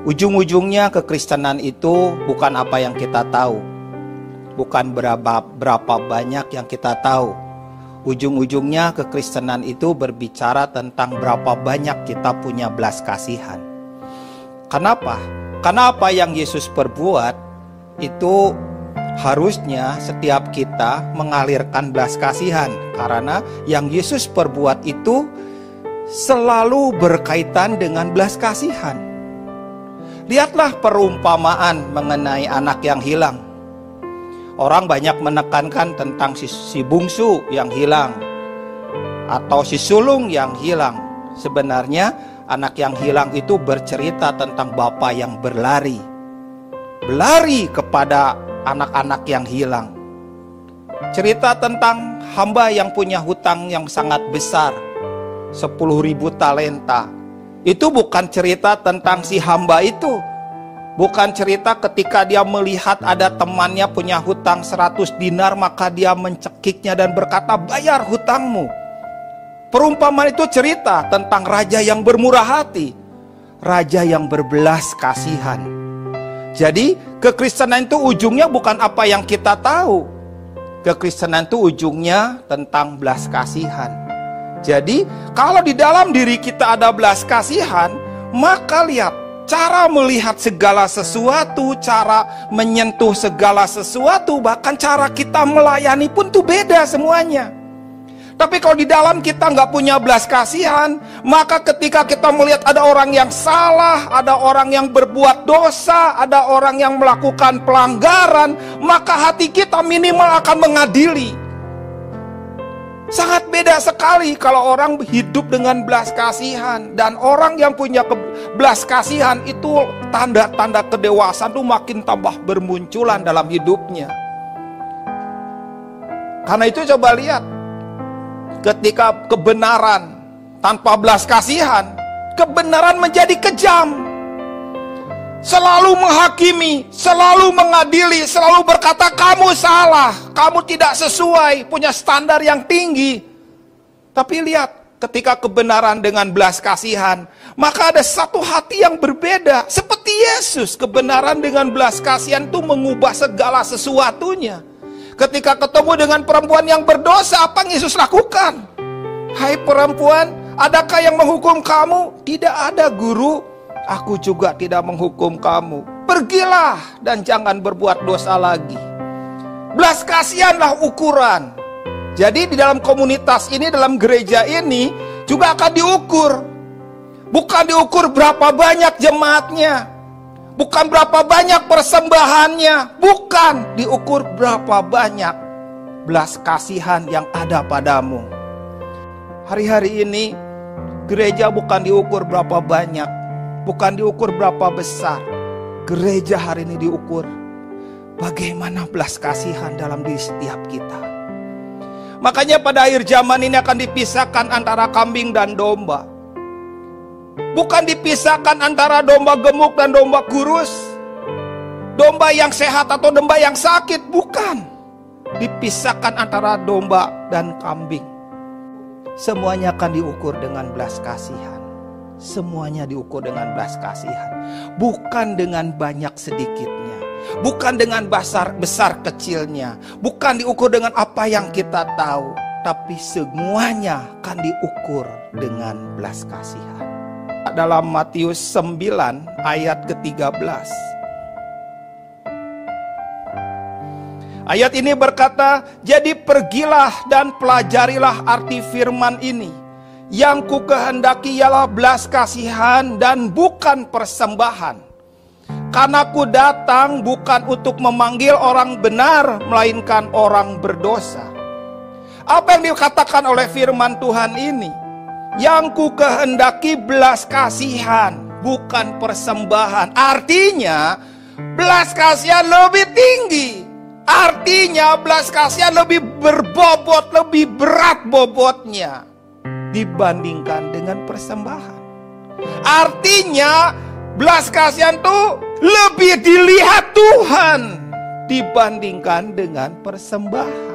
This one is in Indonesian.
Ujung-ujungnya kekristenan itu bukan apa yang kita tahu, bukan berapa banyak yang kita tahu. Ujung-ujungnya kekristenan itu berbicara tentang berapa banyak kita punya belas kasihan. Kenapa? Karena apa yang Yesus perbuat itu harusnya setiap kita mengalirkan belas kasihan. Karena yang Yesus perbuat itu selalu berkaitan dengan belas kasihan. Lihatlah perumpamaan mengenai anak yang hilang. Orang banyak menekankan tentang si bungsu yang hilang atau si sulung yang hilang. Sebenarnya anak yang hilang itu bercerita tentang bapa yang berlari kepada anak-anak yang hilang. Cerita tentang hamba yang punya hutang yang sangat besar, 10.000 talenta. Itu bukan cerita tentang si hamba itu. Bukan cerita ketika dia melihat ada temannya punya hutang 100 dinar, maka dia mencekiknya dan berkata, bayar hutangmu. Perumpamaan itu cerita tentang raja yang bermurah hati, raja yang berbelas kasihan. Jadi kekristenan itu ujungnya bukan apa yang kita tahu. Kekristenan itu ujungnya tentang belas kasihan. Jadi kalau di dalam diri kita ada belas kasihan, maka lihat cara melihat segala sesuatu, cara menyentuh segala sesuatu, bahkan cara kita melayani pun tuh beda semuanya. Tapi kalau di dalam kita nggak punya belas kasihan, maka ketika kita melihat ada orang yang salah, ada orang yang berbuat dosa, ada orang yang melakukan pelanggaran, maka hati kita minimal akan mengadili. Sangat beda sekali kalau orang hidup dengan belas kasihan. Dan orang yang punya belas kasihan itu tanda-tanda kedewasaan itu makin tambah bermunculan dalam hidupnya. Karena itu coba lihat, ketika kebenaran tanpa belas kasihan, kebenaran menjadi kejam. Selalu menghakimi, selalu mengadili, selalu berkata kamu salah, kamu tidak sesuai, punya standar yang tinggi. Tapi lihat, ketika kebenaran dengan belas kasihan, maka ada satu hati yang berbeda. Seperti Yesus, kebenaran dengan belas kasihan itu mengubah segala sesuatunya. Ketika ketemu dengan perempuan yang berdosa, apa yang Yesus lakukan? Hai perempuan, adakah yang menghukum kamu? Tidak ada, Guru. Aku juga tidak menghukum kamu. Pergilah dan jangan berbuat dosa lagi. Belas kasihanlah ukuran. Jadi di dalam komunitas ini, dalam gereja ini juga akan diukur. Bukan diukur berapa banyak jemaatnya, bukan berapa banyak persembahannya, bukan diukur berapa banyak belas kasihan yang ada padamu. Hari-hari ini gereja bukan diukur berapa banyak, bukan diukur berapa besar. Gereja hari ini diukur bagaimana belas kasihan dalam diri setiap kita. Makanya pada akhir zaman ini akan dipisahkan antara kambing dan domba. Bukan dipisahkan antara domba gemuk dan domba kurus, domba yang sehat atau domba yang sakit. Bukan. Dipisahkan antara domba dan kambing. Semuanya akan diukur dengan belas kasihan. Semuanya diukur dengan belas kasihan. Bukan dengan banyak sedikitnya, bukan dengan besar kecilnya, bukan diukur dengan apa yang kita tahu, tapi semuanya akan diukur dengan belas kasihan. Dalam Matius 9 ayat ke-13, ayat ini berkata, jadi pergilah dan pelajarilah arti firman ini. Yang ku kehendaki ialah belas kasihan dan bukan persembahan. Karena ku datang bukan untuk memanggil orang benar, melainkan orang berdosa. Apa yang dikatakan oleh firman Tuhan ini? Yang ku kehendaki belas kasihan, bukan persembahan. Artinya belas kasihan lebih tinggi. Artinya belas kasihan lebih berbobot, lebih berat bobotnya dibandingkan dengan persembahan. Artinya belas kasihan itu lebih dilihat Tuhan dibandingkan dengan persembahan.